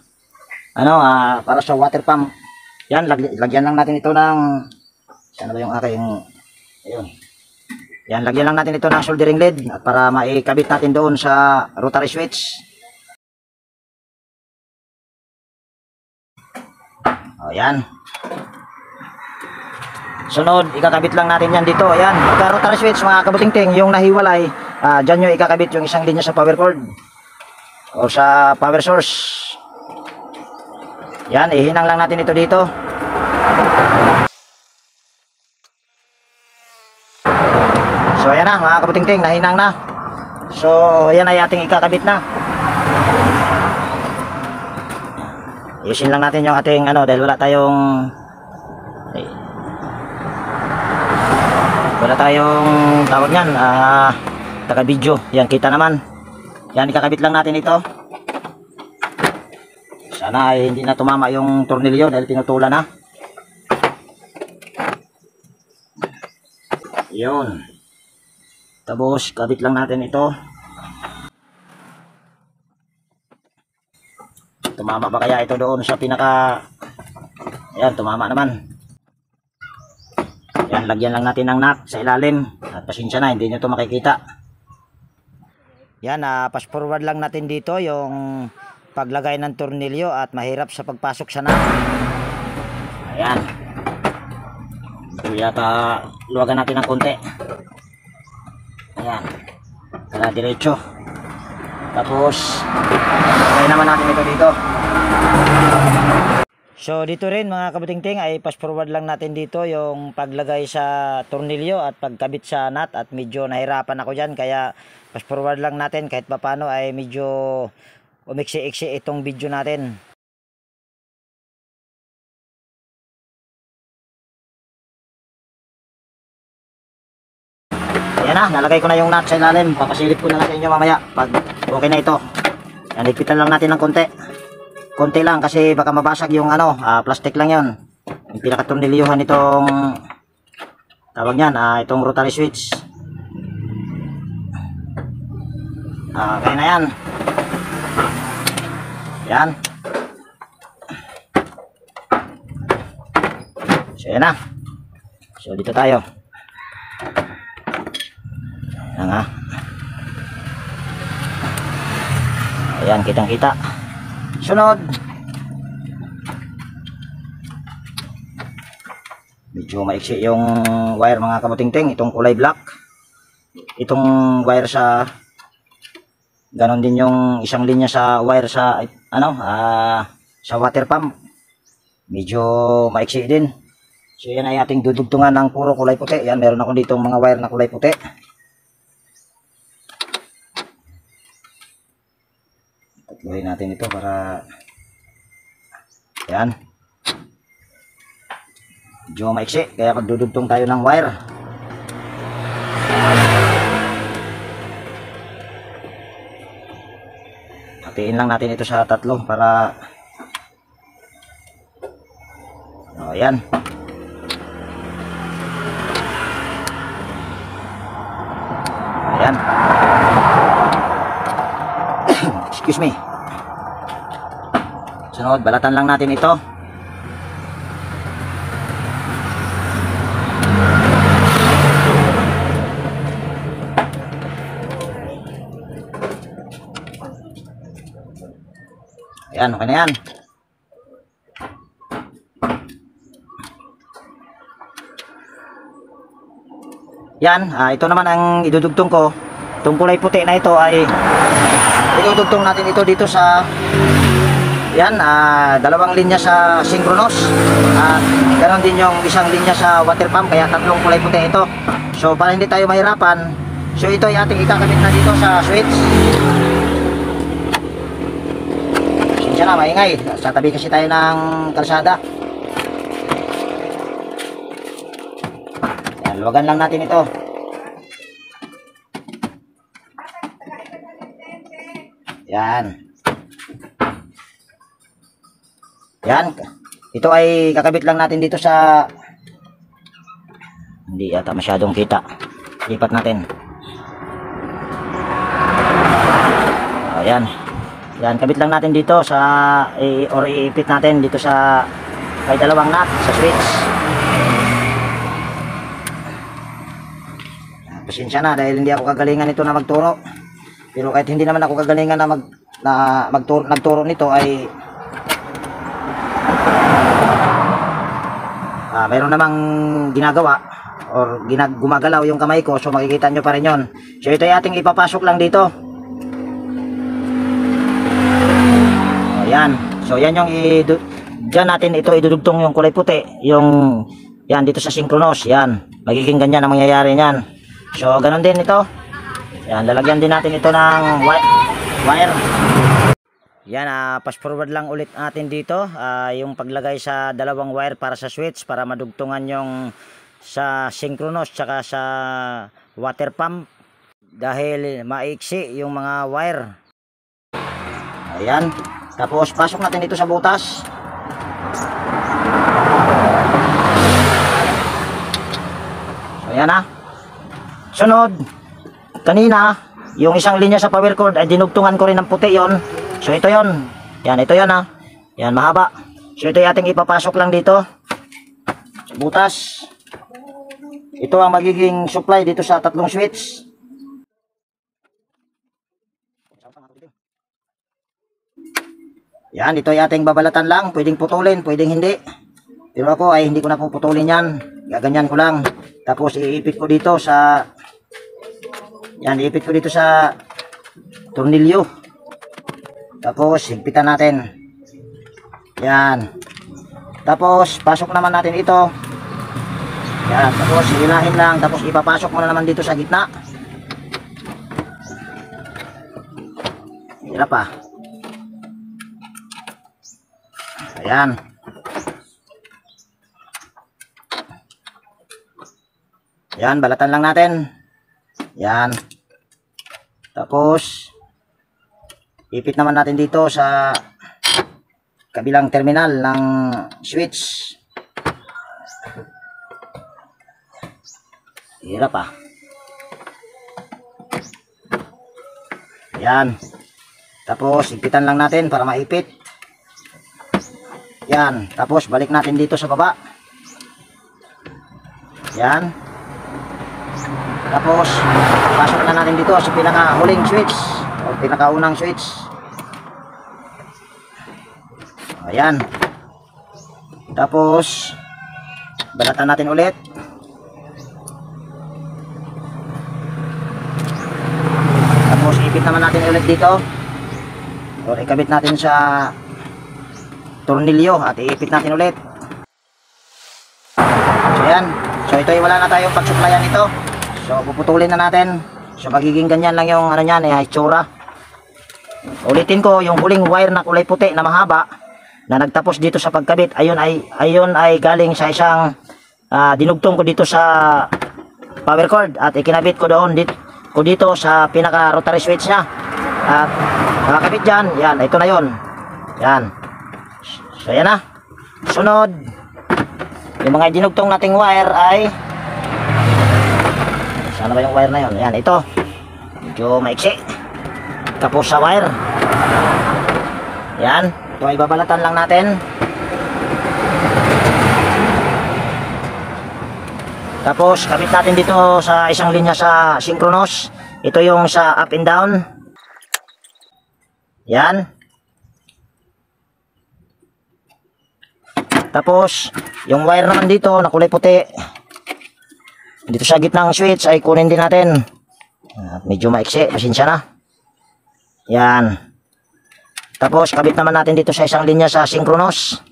Speaker 1: para sa water pump. Yan, lagyan lang natin ito ng sana ba yung aking ayun. Yan, lagyan lang natin ito ng soldering lead at para maikabit natin doon sa rotary switch. O, yan. Sunod, ikakabit lang natin yan dito. Ayan, pagka rotary switch mga kabutingting, yung nahiwalay, dyan nyo ikakabit yung isang linya sa power cord o sa power source. Yan, ihinang lang natin ito dito. So ayan na mga kabutingting, nahinang na. So ayan ay ating ikakabit na. Iusin lang natin yung ating dahil wala tayong tawag niyan, taga-video. Yan, kita naman. Yan, ikakabit lang natin ito. Sana ay hindi na tumama yung tornilyo dahil tinutulan na. Yun. Tapos, kabit lang natin ito. Tumama ba kaya ito doon sa pinaka... Ayan, tumama naman. Ayan, lagyan lang natin ng nut sa ilalim. At pasensya na, hindi nyo ito makikita. Yan, fast forward lang natin dito yung paglagay ng tornilyo at mahirap sa pagpasok sa nut. Ayan. Ito yata, luwagan natin ng konti. Ayan. Para diretso. Tapos, lagay naman natin ito dito. So dito rin mga kabutingting ay fast forward lang natin dito yung paglagay sa tornilyo at pagkabit sa nut at medyo nahirapan ako dyan kaya fast forward lang natin kahit papano ay medyo umiksi-iksi itong video natin. Ayan na, nalagay ko na yung nut sa ilalim. Papasilip ko na lang sa inyo mamaya pag okay na ito. Yan, higpitan lang natin ng konti. Konti lang kasi baka mabasag yung plastic lang yon. Yung pinakatornilyuhan itong tawag niyan, itong rotary switch. Okay na yan. Yan. So yan na. So dito tayo. Yan nga. Ayan, kitang kita. Sunod. Medyo maiksi yung wire mga kabutingting. Itong kulay black. Itong wire sa ganon din yung isang linya sa wire sa sa water pump. Medyo maiksi din. So yan ay ating dudugtungan ng puro kulay puti. Yan, meron ako dito mga wire na kulay puti. Tatluhin natin ito para yan. Medyo maiksi kaya dudugtong tayo ng wire. Hatiin lang natin ito sa tatlo para yan. Ayan. Excuse me. Sunod, balatan lang natin ito. Ayan, okay na yan. Yan, ito naman ang idudugtong ko. Itong kulay puti na ito ay idudugtong natin ito dito sa yan, dalawang linya sa synchronous at ganoon din yung isang linya sa water pump kaya tatlong kulay puti ito. So para hindi tayo mahirapan, so ito ay ating ikakabit na dito sa switch. Sinsya na, maingay. Sa tabi kasi tayo ng kalsada. Yan, luwagan lang natin ito. Yan. Yan. Ito ay kakabit lang natin dito sa hindi yata masyadong kita. Lipat natin. Ayan. Yan, kabit lang natin dito sa or iipit natin dito sa may dalawang nut sa switch. Pasensya na dahil hindi ako kagalingan ito na magturo. Pero kahit hindi naman ako kagalingan na nagturo nito ay mayroon namang ginagawa or gumagalaw yung kamay ko, so makikita nyo pa rin yun. So ito ay ating ipapasok lang dito. Ayan. So yan yung dyan natin ito idudugtong yung kulay puti, yung yan dito sa synchronous. Yan, magiging ganyan ang mangyayari niyan. So ganun din ito. Yan, lalagyan din natin ito ng wire. Yan, fast forward lang ulit natin dito yung paglagay sa dalawang wire para sa switch para madugtungan yung sa synchronous tsaka sa water pump. dahil maiksi yung mga wire. Ayan. Tapos pasok natin dito sa butas. So, ayan na. Sunod, kanina, yung isang linya sa power cord ay dinugtungan ko rin ng puti yon. So ito yon. Yan, ito yan ha. Yan, mahaba. So ito yung ating ipapasok lang dito sa butas. Ito ang magiging supply dito sa tatlong switch. Yan, ito yung ating babalatan lang. Pwedeng putulin, pwedeng hindi. Pero ako ay hindi ko na puputulin yan. Gaganyan ko lang. Tapos iipit ko dito sa... Yan, iipit ko dito sa tornilyo. Tapos higpitan natin. Yan. Tapos pasok naman natin ito. Yan, tapos hilahin lang. Tapos ipapasok mo na naman dito sa gitna. Hirap pa. Ayan. Yan, balatan lang natin. Yan. Tapos ipit naman natin dito sa kabilang terminal ng switch. Hirap ah. Yan. Tapos ipitan lang natin para maipit. Yan. Tapos balik natin dito sa baba. Yan. Tapos pasok na natin dito sa pinakahuling switch o pinakaunang switch. Ayan. Tapos balatan natin ulit. Tapos ipit naman natin ulit dito. O ikabit natin sa tornilyo at iipit natin ulit. So yan. So ito ay wala na tayong pagsuplayan ito. So puputulin na natin. So magiging ganyan lang yung ano niyan, itsura. Ulitin ko, yung huling wire na kulay puti na mahaba na nagtapos dito sa pagkabit, ayun ay galing sa isang dinugtong ko dito sa power cord at ikinabit ko doon dito sa pinaka rotary switch niya. At nakakabit dyan, yan, ito na yun. Yan. So yan na. Sunod, yung mga dinugtong nating wire ay, sana ba yung wire na yun? Yan, ito. Medyo maiksi. Tapos sa wire. Yan. Ito ay babalatan lang natin. Tapos kabit natin dito sa isang linya sa synchronous. Ito yung sa up and down. Yan. Tapos yung wire naman dito na kulay puti, dito sa gitnang switch ay kunin din natin. Medyo maiksi, pasensya na. Yan. Tapos kabit naman natin dito sa isang linya sa synchronous.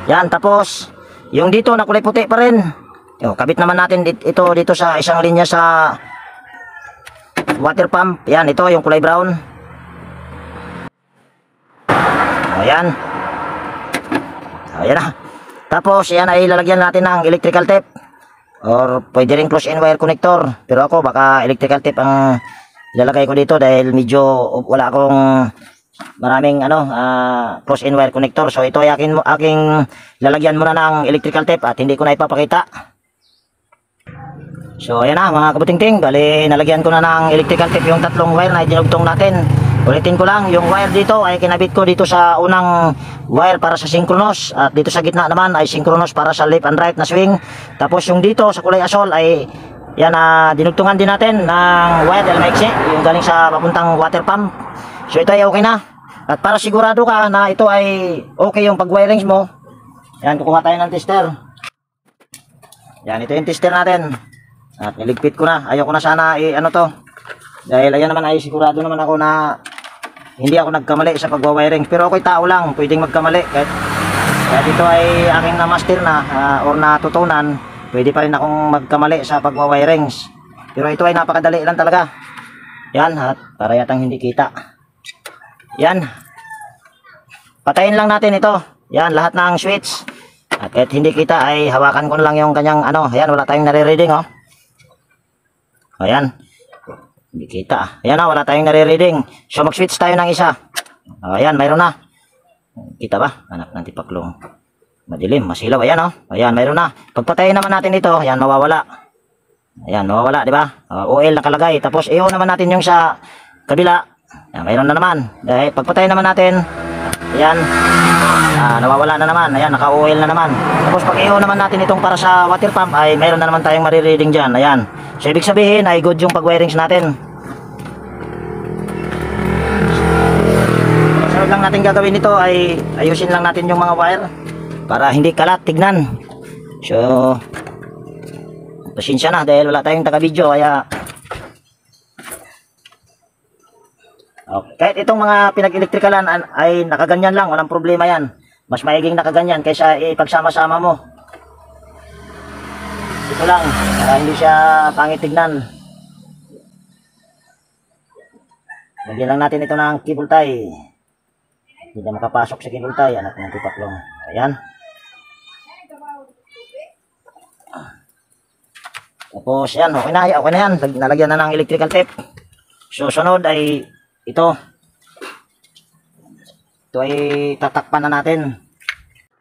Speaker 1: Yan, tapos yung dito na kulay puti pa rin. Kabit naman natin ito dito sa isang linya sa water pump. Yan, ito yung kulay brown. Ayan. Ayan na. Tapos yan ay lalagyan natin ng electrical tape. Or pwede rin close in wire connector. Pero ako baka electrical tape ang ilalagay ko dito dahil medyo wala akong maraming close in wire connector. So ito ay aking lalagyan muna ng electrical tape at hindi ko na ipapakita. So ayan na mga kabutingting. Bali nalagyan ko na ng electrical tape yung tatlong wire na dinugtong natin. Ulitin ko lang, yung wire dito ay kinabit ko dito sa unang wire para sa synchronous at dito sa gitna naman ay synchronous para sa left and right na swing. Tapos yung dito sa kulay asol ay yan dinugtungan din natin ng wire dahil maiksi, yung galing sa papuntang water pump. So ito ay okay na. At para sigurado ka na ito ay okay yung pag-wirings mo, yan, kukuha tayo ng tester. Yan, ito yung tester natin. At niligpit ko na. Ayoko na sana to. Dahil ayan naman ay sigurado naman ako na hindi ako nagkamali sa pagwa-wiring. Pero ako'y tao lang, pwedeng magkamali. Kahit ito ay aking na-master na or natutunan, pwede pa rin akong magkamali sa pagwa-wirings. Pero ito ay napakadali lang talaga. Yan, at para yatang hindi kita. Yan. Patayin lang natin ito. Yan, lahat ng switch. At kahit hindi kita ay hawakan ko na lang yung kanyang ayan, wala tayong nare-reading Ayan. Hindi kita. Ayan na, wala tayong nare-reading. So mag-switch tayo ng isa. Ayan, mayroon na. Kita ba? Anak ng tipaklong. Madilim, masilaw. Ayan oh. Ayan, mayroon na. Pagpatayin naman natin ito, ayan, mawawala. Ayan, mawawala, di ba? OL nakalagay. Tapos i-on naman natin yung sa kabila. Ayan, mayroon na naman. Dahil pagpatayin naman natin, ayan, nawawala na naman. Ayan, naka-OL na naman. Tapos pag i-on naman natin itong para sa water pump, ay mayroon na naman tayong marireading dyan. Ayan. So ibig sabihin ay good yung pag-wirings natin. So lang natin gagawin nito ay ayusin lang natin yung mga wire para hindi kalat, tignan. So pasensya na dahil wala tayong taga-video kaya okay. Kahit itong mga pinag-elektrikalan ay nakaganyan lang, walang problema yan. Mas maiging nakaganyan kaysa ipagsama-sama mo. Ito lang, para hindi siya pangit tignan. Lagyan lang natin ito ng cable tie. Hindi na makapasok sa cable tie, anak ng tipaklong. Ayan. Tapos yan, okay na yan. Nalagyan na ng electrical tape. Susunod ay ito ay tatakpan na natin.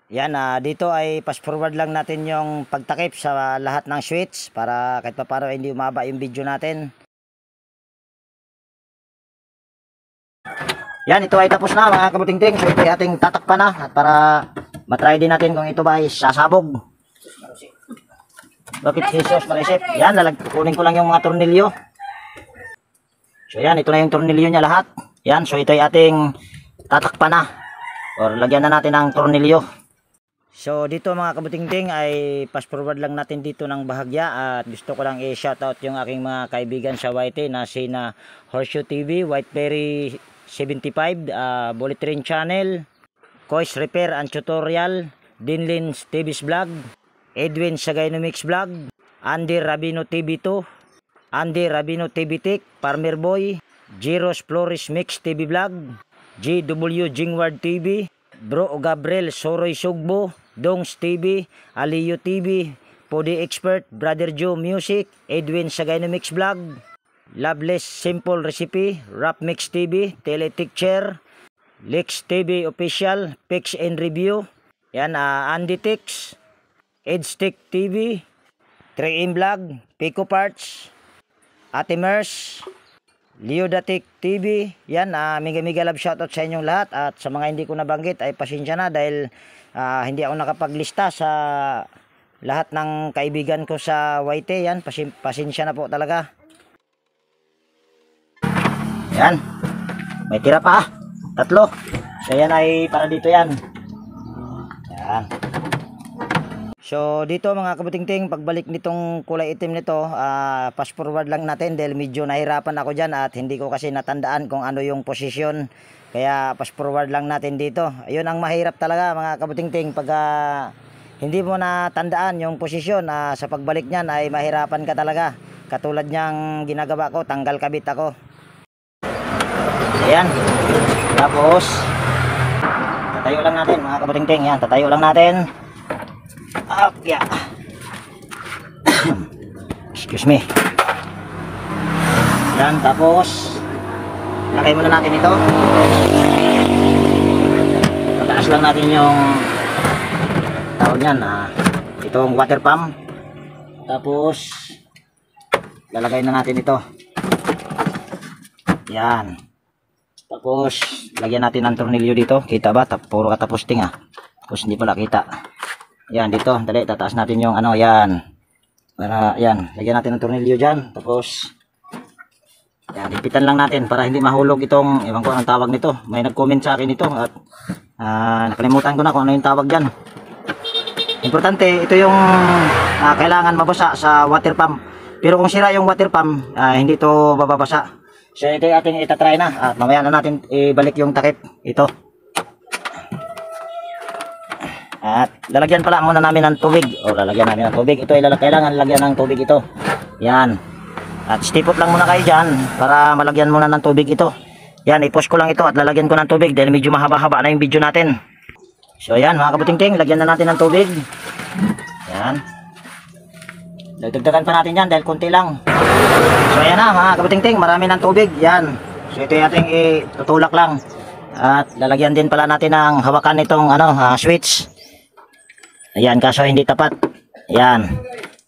Speaker 1: Yan, dito ay fast forward lang natin yung pagtakip sa lahat ng switch para kahit pa paano hindi umaba yung video natin. Yan, ito ay tapos na mga kabuting-ting. So ito ay ating tatakpan na at para matry din natin kung ito ba ay sasabog. Bakit Jesus marisip? Yan, kunin ko lang yung mga tornilyo. So yan, ito na yung tornilyo niya lahat. Yan, so ito ay ating tatakpan na. Or lagyan na natin ng tornilyo. So dito mga kabuting-ting ay fast forward lang natin dito ng bahagya at gusto ko lang i-shoutout yung aking mga kaibigan sa YT na sina Horseshoe TV, Whiteberry 75, Bullet Train Channel, Kois Repair and Tutorial, Dinlin's TV's Vlog, Edwin Sagaynomix Vlog, Andy Rabino TV2, Andy Rabino TV Tech, Farmer Boy, Jiros Flores Mix TV Vlog, GW Jingward TV, Bro Gabriel Soroy Sugbo, Dongs TV, Aliyo TV, Podi Expert, Brother Joe Music, Edwin Sagaynomix Vlog, Loveless Simple Recipe, Rap Mix TV, Teletic Chair, Lex TV Official, Picks and Review, yan, Andy Tix, Edstick TV, 3M Vlog, Pico Parts, Ate Mers, Leodatic TV, yan, mega love shoutout sa inyong lahat at sa mga hindi ko nabanggit ay pasensya na dahil hindi ako nakapaglista sa lahat ng kaibigan ko sa YT, yan, pasensya na po talaga. Yan, may tira pa, 3. So yan ay para dito yan. Yan. So dito mga kabuting-ting, pagbalik nitong kulay itim nito, fast forward lang natin dahil medyo nahirapan ako dyan at hindi ko kasi natandaan kung ano yung posisyon. Kaya fast forward lang natin dito. Ayun ang mahirap talaga mga kabuting-ting, pag hindi mo natandaan yung posisyon, sa pagbalik niyan ay mahirapan ka talaga. Katulad niyang ginagawa ko, tanggal kabit ako. Ayan. Tapos tatayo lang natin mga kabuting-ting. Yan, tatayo lang natin. Yeah. Excuse me. Yan, tapos lakay muna natin ito. Pataas lang natin yung tawag niyan, itong water pump. Tapos lalagay na natin ito. Yan. Tapos lagyan natin ng tornilyo dito. Kita ba? Puro katapusting Tapos hindi pala kita. Yan, dito, dali, tataas natin yung ano, yan. Para, yan, lagyan natin ng tornilyo dyan. Tapos, yan, ipitan lang natin para hindi mahulog itong, ewan ko anong tawag nito. May nag-comment sa akin ito at nakalimutan ko na kung ano yung tawag dyan. Importante, ito yung kailangan mabasa sa water pump. Pero kung sira yung water pump, hindi ito bababasa. So, ito yung ating itatry na. At mamaya na natin ibalik yung takip. Ito. At lalagyan pala muna namin ng tubig. O lalagyan namin ng tubig. Ito ay kailangan lagyan ng tubig ito. Yan. At stipot lang muna kayo dyan para malagyan muna ng tubig ito. Yan, i-push ko lang ito at lalagyan ko ng tubig dahil medyo mahaba-haba na yung video natin. So yan mga kabuting-ting, lagyan na natin ng tubig. Yan. Dagdagan pa natin yan dahil konti lang. So ayan na mga kabutingting, marami ng tubig. Yan. So ito yung ating itutulak lang. At lalagyan din pala natin ng hawakan nitong switch. Ayan, kaso hindi tapat. Ayan.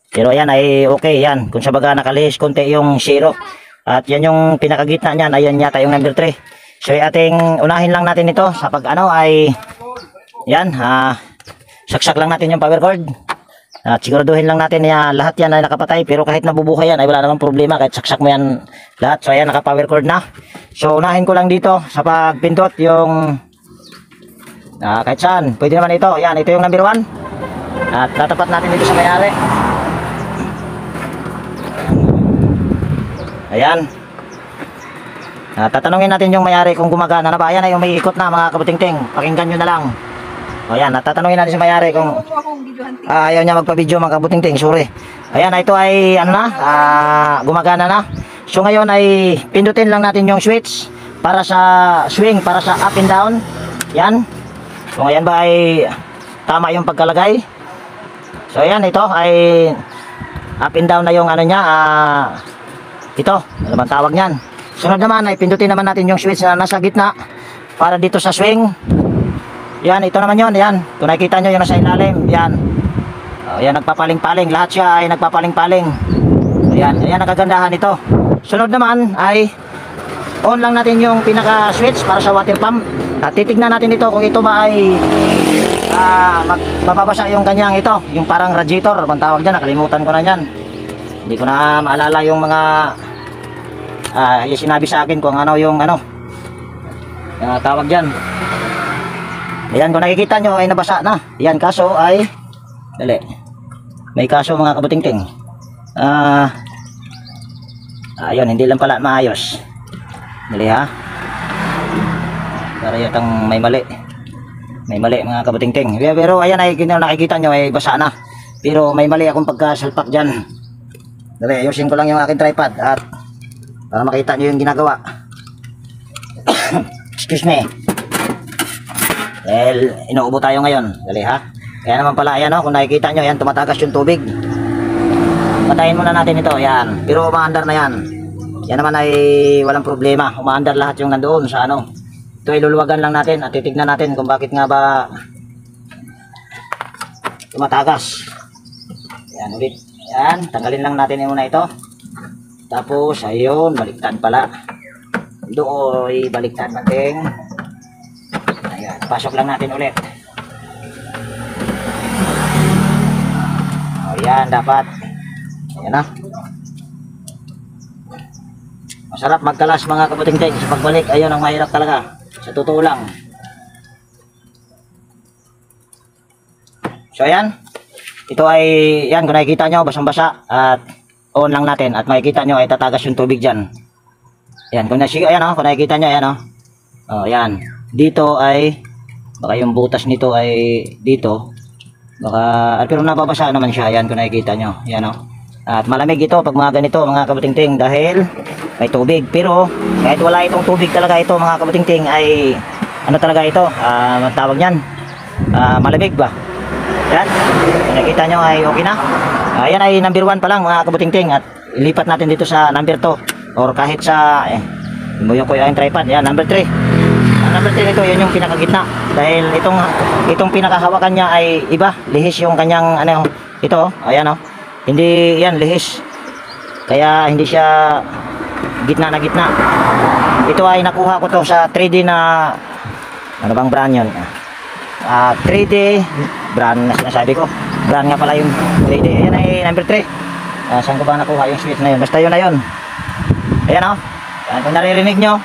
Speaker 1: Pero ayan ay okay yan. Kung sa baga nakalihis konti yung 0. At yan yung pinakagitna niyan. Ayan yata yung number 3. So ating unahin lang natin ito sa pag ay yan. Saksak lang natin yung power cord. At siguraduhin lang natin na lahat yan ay nakapatay. Pero kahit nabubuhay yan ay wala namang problema. Kahit saksak mo yan lahat. So ayan, naka power cord na. So unahin ko lang dito sa pagpindot yung kahit saan. Pwede naman ito. Ayan, ito yung number 1. At tatapat natin dito sa may-ari. Ayan. Tatanungin natin yung may-ari kung gumagana na ba. Ayan ay yung may ikot na mga kabutingting. Pakinggan nyo na lang. O yan, tatanungin natin si may-ari kung ayaw niya magpa-video mga kabutingting, sorry. Ayan, ito ay gumagana na. So ngayon ay pindutin lang natin yung switch para sa swing, para sa up and down. Yan. So ngayon ba ay tama yung pagkalagay. So ayan, ito ay up and down na yung niya. Ito, ano bang tawag niyan? Sunod naman ay pindutin naman natin yung switch na nasa gitna para dito sa swing. Yan, ito naman yun. Yan, kung nakikita nyo yung nasa ilalim. Yan. Yan, nagpapaling-paling. Lahat siya ay nagpapaling-paling. Ayan, ayan ang kagandahan ito. Sunod naman ay on lang natin yung pinaka-switch para sa water pump. At titignan natin ito kung ito ba ay mababasa yung kanyang ito. Yung parang radiator. Ang tawag dyan, nakalimutan ko na yan. Hindi ko na maalala yung mga yung sinabi sa akin kung ano yung tawag dyan. Ayan, kung nakikita nyo ay nabasa na. Ayan, kaso ay dali. May kaso mga kabutingting. Ayun, hindi lang pala maayos. Dali ha. Para yatang may mali. May mali mga kabutingting. Pero ayan ay nakikita nyo ay basa na. Pero may mali akong pagkasalpak dyan. Dali, ayusin ko lang yung aking tripod at para makita nyo yung ginagawa. Excuse me. Dahil inuubo tayo ngayon. Dali ha. Kaya naman pala ayan kung nakikita nyo yan, tumatagas yung tubig. Patayin muna natin ito. Yan. Pero umaandar na yan. Yan naman ay walang problema. Umaandar lahat yung nandoon sa Ito ay luluwagan lang natin at titignan natin kung bakit nga ba tumatagas. Yan ulit. Yan. Tanggalin lang natin muna ito. Tapos ayun, baliktad pala. Doon baliktad natin. Ayan, pasok lang natin ulit. O yan, dapat. Ayan na. Masarap magkalas mga kabutingting. Sa pagbalik, ayun ang mahirap talaga. Sa totoo lang. So ayan. Ito ay, yan kung nakikita nyo, basang-basa. At on lang natin. At makikita nyo ay tatagas yung tubig dyan. Ayan, kung nakikita nyo, ayan o. Ayan. Dito ay baka yung butas nito ay dito baka pero nababasa naman siya. Yan kung nakikita nyo. Yan at malamig ito pag mga ganito mga kabutingting dahil may tubig. Pero kahit wala itong tubig talaga ito mga kabutingting ay talaga ito matawag nyan malamig ba. Yan kung nakikita nyo ay okay na. Yan ay number 1 pa lang mga kabutingting at ilipat natin dito sa number 2 or kahit sa imuyo ko yung tripod. Yan number 3. Number 3 ito, yun yung pinakagitna. Dahil itong pinakahawakan niya ay iba. Lihis yung kanyang ito, ayan hindi yan lihis. Kaya hindi siya gitna na gitna. Ito ay nakuha ko to sa 3D na ano bang brand yun? 3D brand na sinasabi ko. Brand nga pala yung 3D. Ayan ay number 3. Saan ko ba nakuha yung switch na yun? Basta yun na yun. Ayan Ayan, kung naririnig nyo.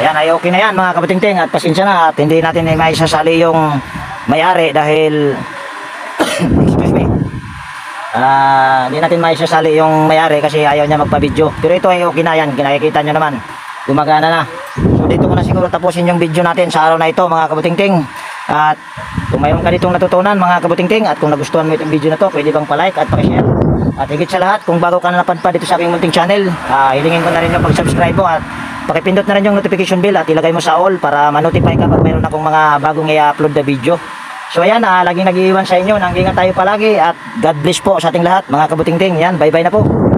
Speaker 1: Ayan ay okay na yan mga kabutingting at pasensya na at hindi natin ay maisasali yung may-ari dahil excuse me hindi natin maisasali yung may-ari kasi ayaw niya magpa-video. Pero ito ay okay na yan, kinakikita nyo naman gumagana na. So dito ko na siguro tapusin yung video natin sa araw na ito mga kabutingting. At kung mayroon ka ditong natutunan mga kabutingting at kung nagustuhan mo itong video na to, pwede bang pa-like at pa-share. At higit sa lahat, kung bago ka na napadpad dito sa aking munting channel, hilingin ko na rin yung pag-subscribe mo at pakipindot na rin yung notification bell at ilagay mo sa all para ma-notify ka pag mayroon akong mga bagong i-upload na video. So ayan, laging nag-iiwan sa inyo. Nang ingat tayo palagi at God bless po sa ating lahat mga kabutingting. Yan, bye-bye na po.